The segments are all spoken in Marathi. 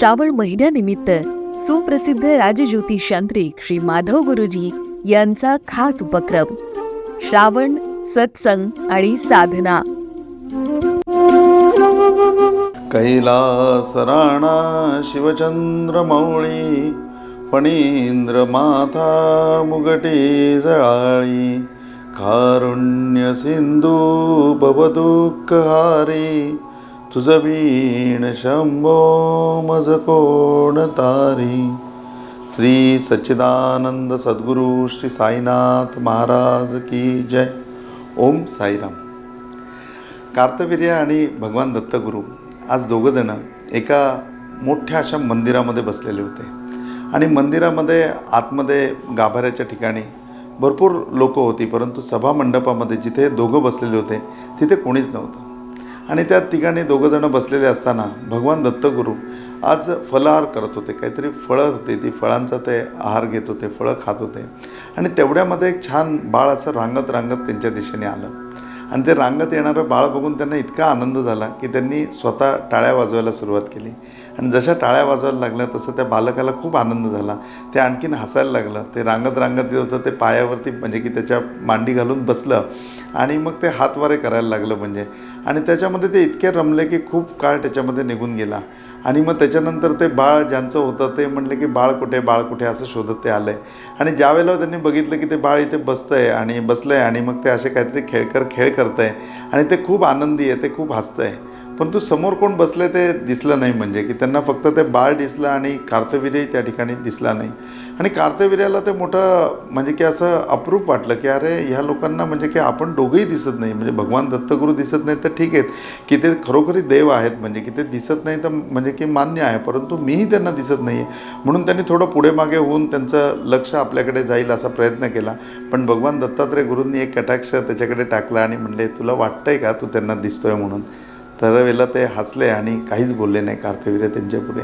श्रावण महिन्यानिमित्त सुप्रसिद्ध राजज्योतिषांत्रिक श्री माधव गुरुजी यांचा खास उपक्रम श्रावण सत्संग आणि साधना. कैलास राणा शिवचंद्रमौळी फणींद्र माथा मुगटी जळाळी कारुण्य सिंधू भवदुःखहारी तुझ बीण शंभो मज कोण तारी. श्री सच्चिदानंद सद्गुरू श्री साईनाथ महाराज की जय. ओम साईराम. कार्तवीर्य आणि भगवान दत्तगुरू आज दोघंजण एका मोठ्या अशा मंदिरामध्ये बसलेले होते आणि मंदिरामध्ये आतमध्ये गाभाऱ्याच्या ठिकाणी भरपूर लोक होती, परंतु सभा मंडपामध्ये जिथे दोघं बसलेले होते तिथे कोणीच नव्हतं. आणि त्या ठिकाणी दोघंजणं बसलेले असताना भगवान दत्तगुरू आज फलाहार करत होते. काहीतरी फळं होते, ती फळांचा ते आहार घेत होते, फळं खात होते. आणि तेवढ्यामध्ये एक छान बाळ असं रांगत रांगत त्यांच्या दिशेने आलं आणि ते रांगत येणारं बाळ बघून त्यांना इतका आनंद झाला की त्यांनी स्वतः टाळ्या वाजवायला सुरुवात केली. आणि जशा टाळ्या वाजवायला लागल्या तसं त्या बालकाला खूप आनंद झाला. ते आणखीन हसायला लागलं. ते रांगत रांगत येत होतं, ते पायावरती म्हणजे की त्याच्या मांडी घालून बसलं आणि मग ते हातवारे करायला लागलं म्हणजे. आणि त्याच्यामध्ये ते इतके रमले की खूप काळ त्याच्यामध्ये निघून गेला. आणि मग त्याच्यानंतर ते बाळ ज्यांचं होतं ते म्हणले की बाळ कुठे असं शोधत ते आलं आहे. आणि ज्यावेळेला त्यांनी बघितलं की ते बाळ इथे बसलं आहे आणि मग ते असे काहीतरी खेळ करत आहे आणि ते खूप आनंदी आहे, ते खूप हसतं आहे. परंतु समोर कोण बसले ते दिसलं नाही, म्हणजे की त्यांना फक्त ते बाळ दिसलं आणि कार्तवीर्यही त्या ठिकाणी दिसला नाही. आणि कार्तवीर्याला ते मोठं म्हणजे की असं अप्रूप वाटलं की अरे ह्या लोकांना म्हणजे की आपण दोघंही दिसत नाही, म्हणजे भगवान दत्तगुरू दिसत नाही तर ठीक आहेत की ते खरोखरी देव आहेत, म्हणजे की ते दिसत नाही तर म्हणजे की मान्य आहे, परंतु मीही त्यांना दिसत नाही आहे. म्हणून त्यांनी थोडं पुढे मागे होऊन त्यांचं लक्ष आपल्याकडे जाईल असा प्रयत्न केला. पण भगवान दत्तात्रय गुरूंनी एक कटाक्ष त्याच्याकडे टाकला आणि म्हणले तुला वाटतंय का तू त्यांना दिसतोय म्हणून. त्यावेळेला ते हसले आणि काहीच बोलले नाही कार्तवीर्य त्यांच्यापुढे.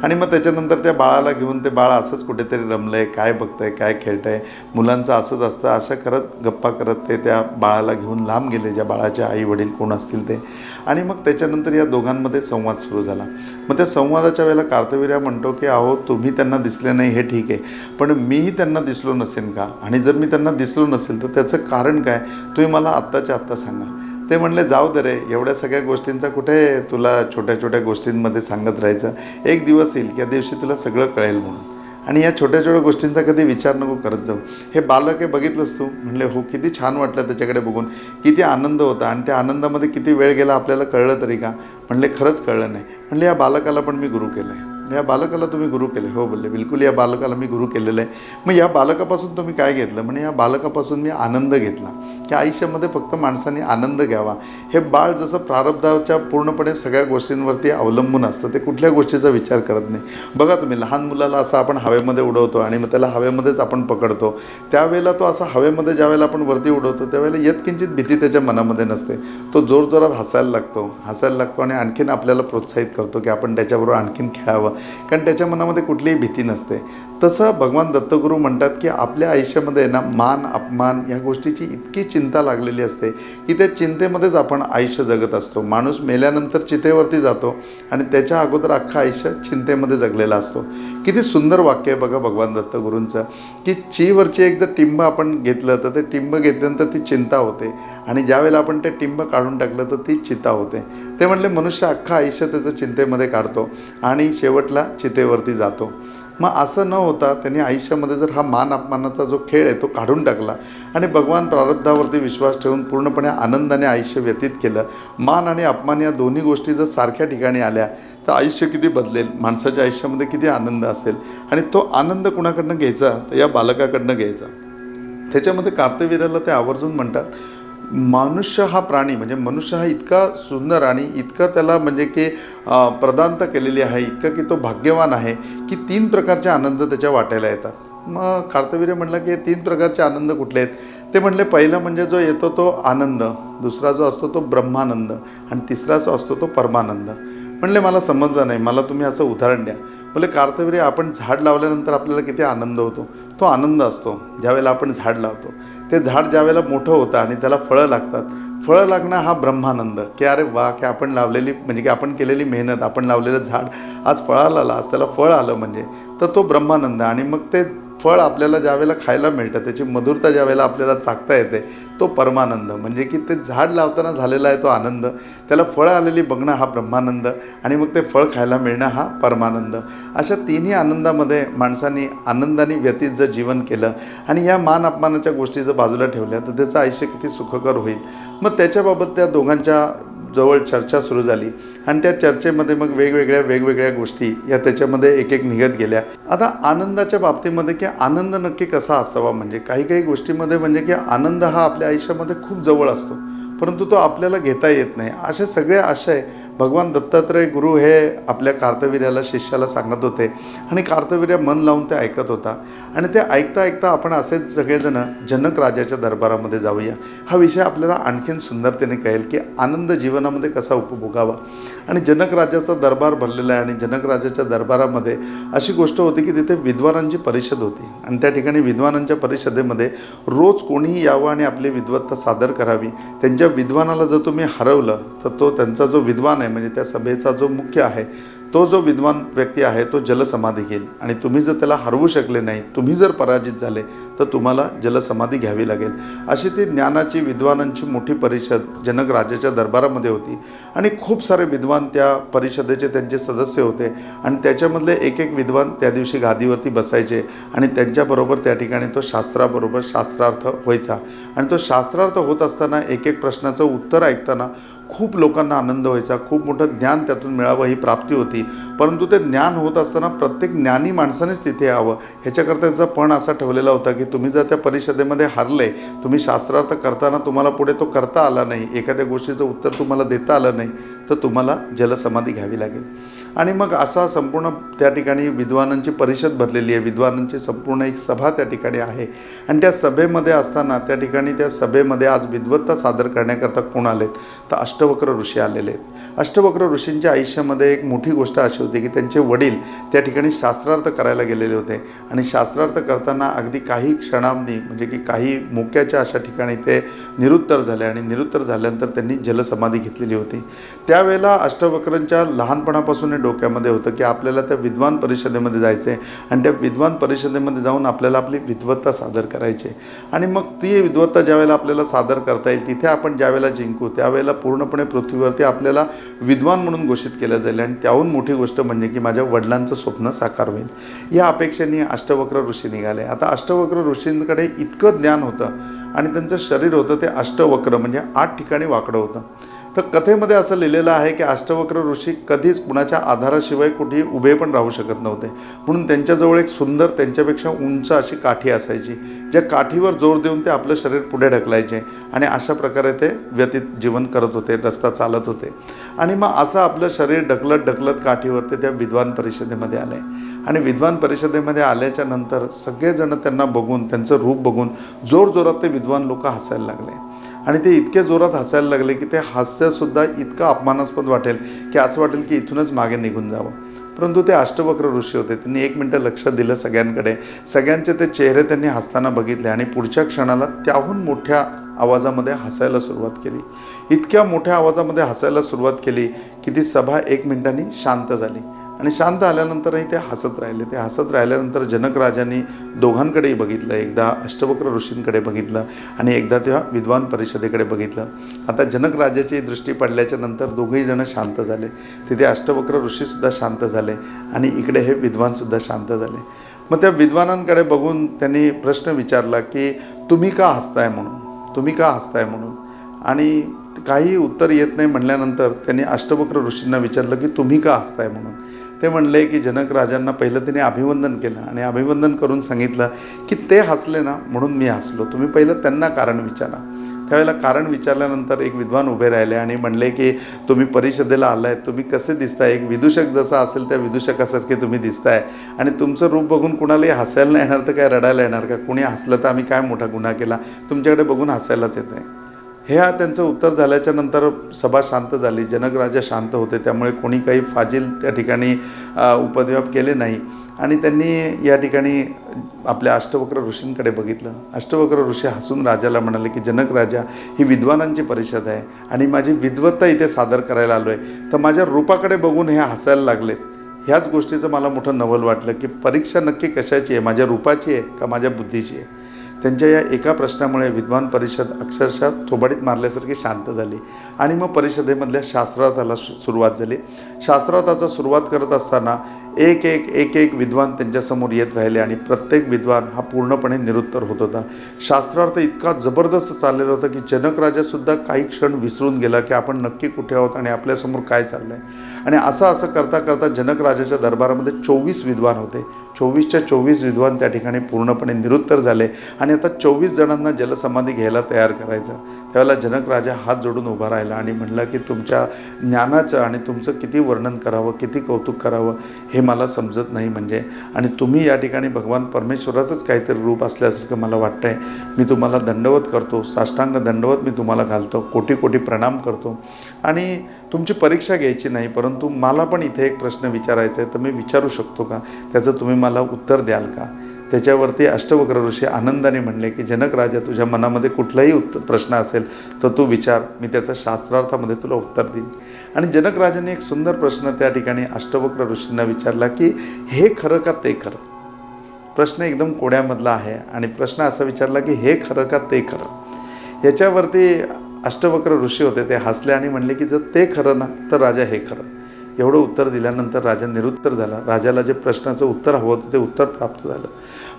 आणि मग त्याच्यानंतर त्या बाळाला घेऊन ते बाळ असंच कुठेतरी रमलं आहे, काय बघतं आहे, काय खेळतं आहे, मुलांचं असंच असतं, अशा करत गप्पा करत ते त्या बाळाला घेऊन लांब गेले, ज्या बाळाचे आई वडील कोण असतील ते. आणि मग त्याच्यानंतर या दोघांमध्ये संवाद सुरू झाला. मग त्या संवादाच्या वेळेला कार्तवीर्य म्हणतो की अहो तुम्ही त्यांना दिसले नाही हे ठीक आहे, पण मीही त्यांना दिसलो नसेल का? आणि जर मी त्यांना दिसलो नसेल तर त्याचं कारण काय तुम्ही मला आत्ताच्या आत्ता सांगा. ते म्हणले जाऊ दे रे, एवढ्या सगळ्या गोष्टींचा कुठे तुला छोट्या छोट्या गोष्टींमध्ये सांगत राहायचं. एक दिवस येईल त्या दिवशी तुला सगळं कळेल म्हणून. आणि या छोट्या छोट्या गोष्टींचा कधी विचार नको करत जाऊ. हे बालक हे बघितलंस तू? म्हणले हो. किती छान वाटलं त्याच्याकडे बघून, किती आनंद होता आणि त्या आनंदामध्ये किती वेळ गेला आपल्याला कळलं तरी का? म्हणले खरंच कळलं नाही. म्हणले या बालकाला पण मी गुरु केलं आहे. या बालकाला तुम्ही गुरु केले? हो बोलले, बिलकुल या बालकाला मी गुरु केलेलं आहे. मग या बालकापासून तुम्ही काय घेतलं? म्हणे या बालकापासून मी आनंद घेतला की आयुष्यामध्ये फक्त माणसाने आनंद घ्यावा. हे बाळ जसं प्रारब्धाच्या पूर्णपणे सगळ्या गोष्टींवरती अवलंबून असतं, ते कुठल्या गोष्टीचा विचार करत नाही. बघा तुम्ही लहान मुलाला असं आपण हवेमध्ये उडवतो आणि मग त्याला हवेमध्येच आपण पकडतो. त्यावेळेला तो असा हवेमध्ये ज्यावेळेला आपण वरती उडवतो त्यावेळेला यत्किंचित भीती त्याच्या मनामध्ये नसते. तो जोरजोरात हसायला लागतो आणि आणखीन आपल्याला प्रोत्साहित करतो की आपण त्याच्याबरोबर आणखीन खेळावं, कारण त्याच्या मनामध्ये कुठलीही भीती नसते. तसं भगवान दत्तगुरू म्हणतात की आपल्या आयुष्यामध्ये ना मान अपमान या गोष्टीची इतकी चिंता लागलेली असते की त्या चिंतेमध्येच आपण आयुष्य जगत असतो. माणूस मेल्यानंतर चितेवरती जातो आणि त्याच्या अगोदर अख्खं आयुष्य चिंतेमध्ये जगलेला असतो. किती सुंदर वाक्य आहे बघा भगवान दत्तगुरूंचं की चीवरची एक जर टिंब आपण घेतलं तर ते टिंब घेतल्यानंतर ती चिंता होते आणि ज्यावेळेला आपण ते टिंब काढून टाकलं तर ती चिता होते. ते म्हणले मनुष्य अख्खं आयुष्य त्याचं चिंतेमध्ये काढतो आणि शेवटला चितेवरती जातो. मग असं न होता त्यांनी आयुष्यामध्ये जर हा मान अपमानाचा जो खेळ आहे तो काढून टाकला आणि भगवान प्रारब्धावरती विश्वास ठेवून पूर्णपणे आनंदाने आयुष्य व्यतीत केलं. मान आणि अपमान या दोन्ही गोष्टी जर सारख्या ठिकाणी आल्या तर आयुष्य किती बदलेल, माणसाच्या आयुष्यामध्ये किती आनंद असेल. आणि तो आनंद कुणाकडनं घ्यायचा तर या बालकाकडनं घ्यायचा. त्याच्यामध्ये कार्तवीर्याला ते आवर्जून म्हणतात मनुष्य हा प्राणी म्हणजे मनुष्य हा इतका सुंदर आणि इतका त्याला म्हणजे की प्रदानता केलेली आहे, इतका की तो भाग्यवान आहे की 3 प्रकारचे आनंद त्याच्या वाटायला येतात. मग कार्तवीर्य म्हणला की 3 प्रकारचे आनंद कुठले आहेत? ते म्हणले पहिला म्हणजे जो येतो तो आनंद, दुसरा जो असतो तो ब्रह्मानंद आणि तिसरा जो असतो तो परमानंद. म्हणले मला समजलं नाही, मला तुम्ही असं उदाहरण द्या. बोले कार्तवीर्य आपण झाड लावल्यानंतर आपल्याला किती आनंद होतो. तो आनंद असतो ज्यावेळेला आपण झाड लावतो. ते झाड ज्यावेळेला मोठं होतं आणि त्याला फळं लागतात, फळं लागणं हा ब्रह्मानंद, की अरे वा, की आपण लावलेली म्हणजे की आपण केलेली मेहनत, आपण लावलेलं झाड आज फळाला आलं, आज त्याला फळ आलं म्हणजे तर तो ब्रह्मानंद. आणि मग ते फळ आपल्याला ज्यावेळेला खायला मिळतं, त्याची मधुरता ज्यावेळेला आपल्याला चाखता येते, तो परमानंद. म्हणजे की ते झाड लावताना झालेला आहे तो आनंद, त्याला फळं आलेली बघणं हा ब्रह्मानंद, आणि मग ते फळ खायला मिळणं हा परमानंद. अशा तिन्ही आनंदामध्ये माणसाने आनंदाने व्यतीत जर जीवन केलं आणि या मान अपमानाच्या गोष्टी जर बाजूला ठेवल्या तर त्याचं आयुष्य किती सुखकर होईल. मग त्याच्याबाबत त्या दोघांच्या जवळ चर्चा सुरू झाली आणि त्या चर्चेमध्ये मग वेगवेगळ्या गोष्टी या त्याच्यामध्ये एक एक निघत गेल्या. आता आनंदाच्या बाबतीमध्ये की आनंद नक्की कसा असावा, म्हणजे काही गोष्टीमध्ये म्हणजे की आनंद हा आपल्या आयुष्यामध्ये खूप जवळ असतो, परंतु तो आपल्याला घेता येत नाही. असे सगळे आशय भगवान दत्तात्रय गुरु हे आपल्या कार्तवीर्याला शिष्याला सांगत होते आणि कार्तवीर्य मन लावून ते ऐकत होता. आणि ते ऐकता ऐकता आपण असेच सगळेजण जनक राजाच्या दरबारामध्ये जाऊया. हा विषय आपल्याला आणखीन सुंदरतेने कळेल की आनंद जीवनामध्ये कसा उपभोगावा. आणि जनक राजाचा दरबार भरलेला आहे आणि जनक राजाच्या दरबारामध्ये अशी गोष्ट होती की तिथे विद्वानांची परिषद होती आणि त्या ठिकाणी विद्वानांच्या परिषदेमध्ये रोज कोणीही यावं आणि आपली विद्वत्ता सादर करावी. त्यांच्या विद्वानाला जर तुम्ही हरवलं तर तो त्यांचा जो विद्वान आहे म्हणजे त्या सभेचा जो मुख्य आहे तो जो विद्वान व्यक्ती आहे तो जलसमाधी घेईल. आणि तुम्ही जर त्याला हरवू शकले नाही, तुम्ही जर पराजित झाले तर तुम्हाला जलसमाधी घ्यावी लागेल. अशी ती ज्ञानाची विद्वानांची मोठी परिषद जनक राजाच्या दरबारामध्ये होती आणि खूप सारे विद्वान त्या परिषदेचे त्यांचे सदस्य होते आणि त्याच्यामधले एक विद्वान त्या दिवशी गादीवरती बसायचे आणि त्यांच्याबरोबर त्या ठिकाणी तो शास्त्राबरोबर शास्त्रार्थ व्हायचा. आणि तो शास्त्रार्थ होत असताना एक प्रश्नाचं उत्तर ऐकताना खूप लोकांना आनंद व्हायचा, खूप मोठं ज्ञान त्यातून मिळावं ही प्राप्ती होती. परंतु ते ज्ञान होत असताना प्रत्येक ज्ञानी माणसानेच तिथे यावं ह्याच्याकरता त्याचा पण असा ठेवलेला होता की तुम्ही जर त्या परिषदेमध्ये हरले, तुम्ही शास्त्रार्थ करताना तुम्हाला पुढे तो करता आला नाही, एखाद्या गोष्टीचं उत्तर तुम्हाला देता आलं नाही तर तुम्हाला जलसमाधी घ्यावी लागेल. आणि मग असा संपूर्ण त्या ठिकाणी विद्वानांची परिषद भरलेली आहे, विद्वानांची संपूर्ण एक सभा त्या ठिकाणी आहे. आणि त्या सभेमध्ये असताना त्या ठिकाणी त्या सभेमध्ये आज विद्वत्ता सादर करण्याकरता कोण आलेत तर अष्टवक्र ऋषी आलेले आहेत. अष्टवक्र ऋषींच्या आयुष्यामध्ये एक मोठी गोष्ट अशी होती की त्यांचे वडील त्या ठिकाणी शास्त्रार्थ करायला गेलेले होते आणि शास्त्रार्थ करताना अगदी काही क्षणांनी म्हणजे की काही मोक्याच्या अशा ठिकाणी ते निरुत्तर झाले आणि निरुत्तर झाल्यानंतर त्यांनी जलसमाधी घेतलेली होती. त्यावेळेला अष्टवक्रांच्या लहानपणापासून हे डोक्यामध्ये होतं की आपल्याला त्या विद्वान परिषदेमध्ये जायचं आहे आणि त्या विद्वान परिषदेमध्ये जाऊन आपल्याला आपली विद्वत्ता सादर करायची. आणि मग ती विद्वत्ता ज्यावेळेला आपल्याला सादर करता येईल तिथे आपण ज्यावेळेला जिंकू त्यावेळेला पूर्णपणे पृथ्वीवरती आपल्याला विद्वान म्हणून घोषित केलं जाईल. आणि त्याहून मोठी गोष्ट म्हणजे की माझ्या वडिलांचं स्वप्न साकार होईल. या अपेक्षेने अष्टवक्र ऋषी निघाले. आता अष्टवक्र ऋषींकडे इतकं ज्ञान होतं आणि त्यांचं शरीर होतं ते अष्टवक्र म्हणजे 8 ठिकाणी वाकडं होतं. तर कथेमध्ये असं लिहिलेलं आहे की अष्टवक्र ऋषी कधीच कुणाच्या आधाराशिवाय कुठेही उभे पण राहू शकत नव्हते. म्हणून त्यांच्याजवळ एक सुंदर त्यांच्यापेक्षा उंच अशी काठी असायची, ज्या काठीवर जोर देऊन ते आपलं शरीर पुढे ढकलायचे आणि अशा प्रकारे ते व्यतीत जीवन करत होते, रस्ता चालत होते. आणि मग असं आपलं शरीर ढकलत काठीवर ते त्या विद्वान परिषदेमध्ये आले. आणि विद्वान परिषदेमध्ये आल्याच्या नंतर सगळेजण त्यांना बघून त्यांचं रूप बघून जोरजोरात ते विद्वान लोक हसायला लागले. आणि ते इतके जोरात हसायला लागले की ते हास्यसुद्धा इतकं अपमानास्पद वाटेल की असं वाटेल की इथूनच मागे निघून जावं. परंतु ते अष्टवक्र ऋषी होते, त्यांनी 1 मिनिट लक्ष दिलं सगळ्यांकडे, सगळ्यांचे ते चेहरे त्यांनी हसताना बघितले आणि पुढच्या क्षणाला त्याहून मोठ्या आवाजामध्ये हसायला सुरुवात केली. इतक्या मोठ्या आवाजामध्ये हसायला सुरुवात केली की ती सभा 1 मिनिटांनी शांत झाली. आणि शांत आल्यानंतरही ते हसत राहिले. ते हसत राहिल्यानंतर जनक राजांनी दोघांकडेही बघितलं, एकदा अष्टवक्र ऋषींकडे बघितलं आणि एकदा त्या विद्वान परिषदेकडे बघितलं. आता जनक राजाची दृष्टी पडल्याच्या नंतर दोघंही जण शांत झाले. तिथे अष्टवक्र ऋषीसुद्धा शांत झाले आणि इकडे हे विद्वानसुद्धा शांत झाले. मग त्या विद्वानांकडे बघून त्यांनी प्रश्न विचारला की तुम्ही का हसताय म्हणून, तुम्ही का हसताय म्हणून. आणि काही उत्तर येत नाही म्हणल्यानंतर त्यांनी अष्टवक्र ऋषींना विचारलं की तुम्ही का हसताय म्हणून. ते म्हणले की जनक राजांना पहिलं तिने अभिवंदन केलं आणि अभिवंदन करून सांगितलं की ते हसले ना म्हणून मी हसलो, तुम्ही पहिलं त्यांना कारण विचारा. त्यावेळेला कारण विचारल्यानंतर एक विद्वान उभे राहिले आणि म्हणले की तुम्ही परिषदेला आलाय, तुम्ही कसे दिसताय, एक विदूषक जसा असेल त्या विदूषकासारखे तुम्ही दिसताय आणि तुमचं रूप बघून कुणालाही हसायला नाही येणार तर काय रडायला येणार का, कुणी हसलं तर आम्ही काय मोठा गुन्हा केला, तुमच्याकडे बघून हसायलाच येत आहे. हे त्यांचं उत्तर झाल्याच्या नंतर सभा शांत झाली. जनक राजा शांत होते, त्यामुळे कोणी काही फाजील त्या ठिकाणी उपद्व्याप केले नाही. आणि त्यांनी या ठिकाणी आपल्या अष्टवक्र ऋषींकडे बघितलं. अष्टवक्र ऋषी हसून राजाला म्हणाले की जनक राजा, ही विद्वानांची परिषद आहे आणि माझी विद्वत्ता इथे सादर करायला आलो आहे, तर माझ्या रूपाकडे बघून हे हसायला लागलेत. ह्याच गोष्टीचं मला मोठं नवल वाटलं की परीक्षा नक्की कशाची आहे, माझ्या रूपाची आहे का माझ्या बुद्धीची आहे. त्यांच्या या एका प्रश्नामुळे विद्वान परिषद अक्षरशः थोबाडीत मारल्यासारखी शांत झाली आणि मग परिषदेमधल्या शास्त्रार्थाला सुरुवात झाली. शास्त्रार्थाचा सुरुवात करत असताना एक एक विद्वान त्यांच्यासमोर येत राहिले आणि प्रत्येक विद्वान हा पूर्णपणे निरुत्तर होत होता. शास्त्रार्थ इतका जबरदस्त चाललेला होता की जनक राजासुद्धा काही क्षण विसरून गेला की आपण नक्की कुठे आहोत आणि आपल्यासमोर काय चाललं आहे. आणि असं करता करता जनक राजाच्या दरबारामध्ये 24 विद्वान होते. 24च्या 24 विद्वान त्या ठिकाणी पूर्णपणे निरुत्तर झाले आणि आता 24 जणांना जलसमाधी घ्यायला तयार करायचं. त्यावेळेला जनक राजा हात जोडून उभा राहिला आणि म्हणला की तुमच्या ज्ञानाचं आणि तुमचं किती वर्णन करावं, किती कौतुक करावं हे मला समजत नाही. म्हणजे आणि तुम्ही या ठिकाणी भगवान परमेश्वराचंच काहीतरी रूप असल्यासारखं मला वाटतं आहे. मी तुम्हाला दंडवत करतो, साष्टांग दंडवत मी तुम्हाला घालतो, कोटी कोटी प्रणाम करतो आणि तुमची परीक्षा घ्यायची नाही, परंतु मला पण इथे एक प्रश्न विचारायचा आहे, तर मी विचारू शकतो का, त्याचं तुम्ही मला उत्तर द्याल का. त्याच्यावरती अष्टवक्र ऋषी आनंदाने म्हणले की जनक राजा, तुझ्या मनामध्ये कुठलाही प्रश्न असेल तर तू विचार, मी त्याचं शास्त्रार्थामध्ये तुला उत्तर देईन. आणि जनक राजाने एक सुंदर प्रश्न त्या ठिकाणी अष्टवक्र ऋषींना विचारला की हे खरं का ते खरं. प्रश्न एकदम कोड्यामधला आहे आणि प्रश्न असा विचारला की हे खरं का ते खरं. याच्यावरती अष्टवक्र ऋषी होते ते हसले आणि म्हणले की जर ते खरं ना तर राजा हे खरं. एवढं उत्तर दिल्यानंतर राजा निरुत्तर झाला. राजाला जे प्रश्नाचं उत्तर हवं होतं ते उत्तर प्राप्त झालं.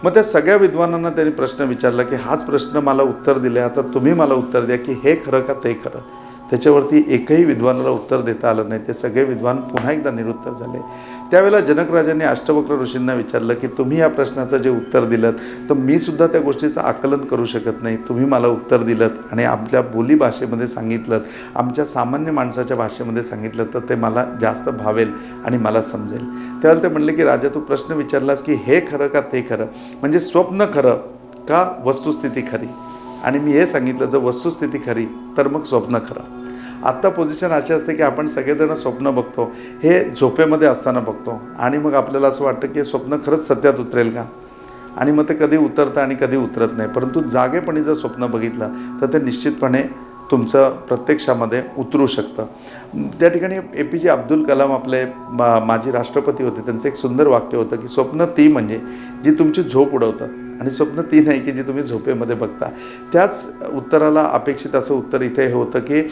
मग त्या सगळ्या विद्वानांना त्यांनी प्रश्न विचारला की हाच प्रश्न मला उत्तर दिले, आता तुम्ही मला उत्तर द्या की हे खरं का ते खरं. त्याच्यावरती एकही विद्वानाला उत्तर देता आलं नाही. ते सगळे विद्वान पुन्हा एकदा निरुत्तर झाले. त्यावेळेला जनक राजाने अष्टवक्र ऋषींना विचारलं की तुम्ही या प्रश्नाचं जे उत्तर दिलं तर मी सुद्धा त्या गोष्टीचं आकलन करू शकत नाही. तुम्ही मला उत्तर दिलं आणि आपल्या बोलीभाषेमध्ये सांगितलं, आमच्या सामान्य माणसाच्या भाषेमध्ये सांगितलं तर ते मला जास्त भावेल आणि मला समजेल. त्यावेळेला ते म्हणले की राजा, तू प्रश्न विचारलास की हे खरं का ते खरं, म्हणजे स्वप्न खरं का वस्तुस्थिती खरी. आणि मी हे सांगितलं जर वस्तुस्थिती खरी तर मग स्वप्न खरं. आत्ता पोझिशन अशी असते की आपण सगळेजण स्वप्न बघतो, हे झोपेमध्ये असताना बघतो आणि मग आपल्याला असं वाटतं की स्वप्न खरंच सत्यात उतरेल का, आणि मग ते कधी उतरतं आणि कधी उतरत नाही. परंतु जागेपणी जर स्वप्न बघितलं तर ते निश्चितपणे तुमचं प्रत्यक्षामध्ये उतरू शकतं. त्या ठिकाणी APJ अब्दुल कलाम आपले माजी राष्ट्रपती होते, त्यांचं एक सुंदर वाक्य होतं की स्वप्न ती म्हणजे जी तुमची झोप उडवतात आणि स्वप्न ती नाही की जी तुम्ही झोपेमध्ये बघता. त्याच उत्तराला अपेक्षित असं उत्तर इथे हे होतं की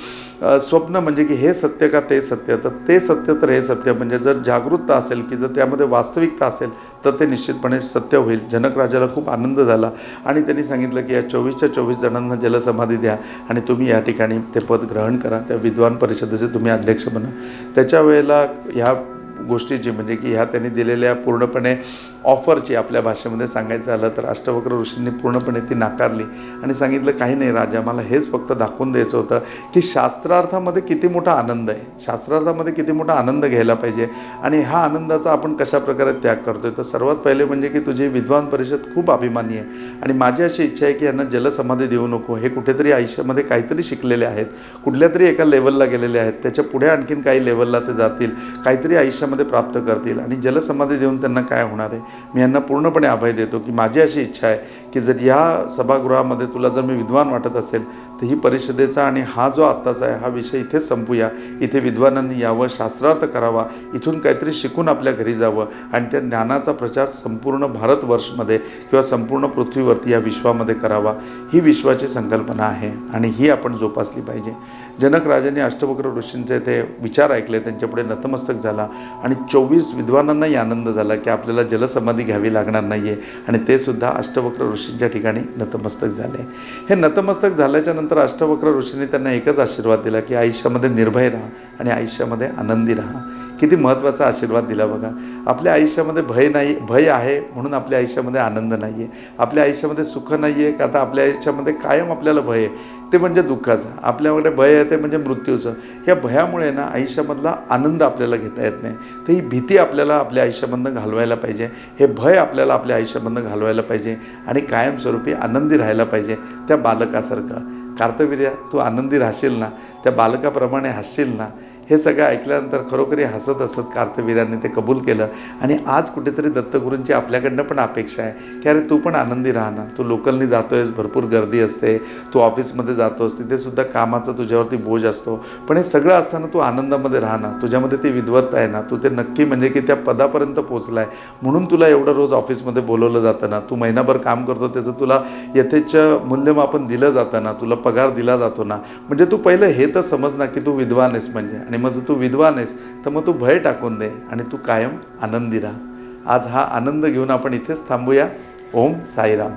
स्वप्न म्हणजे की हे सत्य का ते सत्य, तर ते सत्य तर हे सत्य. म्हणजे जर जागरूकता असेल की जर त्यामध्ये वास्तविकता असेल तर ते निश्चितपणे सत्य होईल. जनक राजाला खूप आनंद झाला आणि त्यांनी सांगितलं की या 24च्या 24 जणांना जलसमाधी द्या आणि तुम्ही या ठिकाणी ते पद ग्रहण करा, त्या विद्वान परिषदेचे तुम्ही अध्यक्ष बना. त्याच्या वेळेला ह्या गोष्टीची म्हणजे की ह्या त्यांनी दिलेल्या पूर्णपणे ऑफरची आपल्या भाषेमध्ये सांगायचं झालं तर अष्टवक्र ऋषींनी पूर्णपणे ती नाकारली आणि सांगितलं काही नाही राजा, मला हेच फक्त दाखवून द्यायचं होतं की शास्त्रार्थामध्ये किती मोठा आनंद आहे, शास्त्रार्थामध्ये किती मोठा आनंद घ्यायला पाहिजे आणि हा आनंदाचा आपण कशा प्रकारे त्याग करतोय. तर सर्वात पहिले म्हणजे की तुझी विद्वान परिषद खूप अभिमानी आहे आणि माझी अशी इच्छा आहे की यांना जलसमाधी देऊ नको. हे कुठेतरी आयुष्यामध्ये काहीतरी शिकलेले आहेत, कुठल्या तरी एका लेवलला गेलेले आहेत, त्याच्या पुढे आणखीन काही लेवलला ते जातील, काहीतरी आयुष्यामध्ये प्राप्त करतील आणि जलसमाधी देऊन त्यांना काय होणार आहे. मी यांना पूर्णपणे अभय देतो की माझी अशी इच्छा आहे की जर या सभागृहामध्ये तुला जर मी विद्वान वाटत असेल तर ही परिषदेचा आणि हा जो आत्ताचा आहे हा विषय इथेच संपूया. इथे विद्वानांनी यावं, शास्त्रार्थ करावा, इथून काहीतरी शिकून आपल्या घरी जावं आणि त्या ज्ञानाचा प्रचार संपूर्ण भारतवर्षमध्ये किंवा संपूर्ण पृथ्वीवरती या विश्वामध्ये करावा. ही विश्वाची संकल्पना आहे आणि ही आपण जोपासली पाहिजे. जनक राजांनी अष्टवक्र ऋषींचे ते विचार ऐकले, त्यांच्यापुढे नतमस्तक झाला आणि 24 विद्वानांनाही आनंद झाला की आपल्याला जलसमाधी घ्यावी लागणार नाही आहे आणि ते सुद्धा अष्टवक्र ऋषींच्या ठिकाणी नतमस्तक झाले. हे नतमस्तक झाल्याच्या नंतर अष्टवक्र ऋषींनी त्यांना एकच आशीर्वाद दिला की आयुष्यामध्ये निर्भय राहा आणि आयुष्यामध्ये आनंदी राहा. किती महत्त्वाचा आशीर्वाद दिला बघा. आपल्या आयुष्यामध्ये भय आहे म्हणून आपल्या आयुष्यामध्ये आनंद नाही आहे, आपल्या आयुष्यामध्ये सुख नाही आहे का, आता आपल्या आयुष्यामध्ये कायम आपल्याला भय आहे, ते म्हणजे दुःखाचं. आपल्याकडे भय आहे ते म्हणजे मृत्यूचं. या भयामुळे ना आयुष्यामधला आनंद आपल्याला घेता येत नाही. तर ही भीती आपल्याला आपल्या आयुष्यामधनं घालवायला पाहिजे, हे भय आपल्याला आपल्या आयुष्यामधनं घालवायला पाहिजे आणि कायमस्वरूपी आनंदी राहायला पाहिजे. त्या बालकासारखं कार्तवीर्य, तू आनंदी राहशील ना, त्या बालकाप्रमाणे हसशील ना, हे सगळं ऐकल्यानंतर खरोखरी हसत हसत कार्तवीर्याने ते कबूल केलं. आणि आज कुठेतरी दत्तगुरूंची आपल्याकडनं पण अपेक्षा आहे की अरे तू पण आनंदी राहा ना. तू लोकलनी जातोयस, भरपूर गर्दी असते, तू ऑफिसमध्ये जातोस, तिथेसुद्धा कामाचा तुझ्यावरती बोज असतो, पण हे सगळं असताना तू आनंदामध्ये राहा ना. तुझ्यामध्ये ती विद्वत्ता आहे ना, तू ते नक्की म्हणजे की त्या पदापर्यंत पोचला आहे म्हणून तुला एवढं रोज ऑफिसमध्ये बोलवलं जातं ना. तू महिनाभर काम करतो त्याचं तुला यथेच्छ मूल्यमापन दिलं जातं ना, तुला पगार दिला जातो ना. म्हणजे तू पहिलं हे तर समज ना की तू विद्वान आहेस म्हणजे. आणि मग तू विद्वान आहेस तर मग तू भय टाकून दे आणि तू कायम आनंदी राहा. आज हा आनंद घेऊन आपण इथेच थांबूया. ओम साईराम.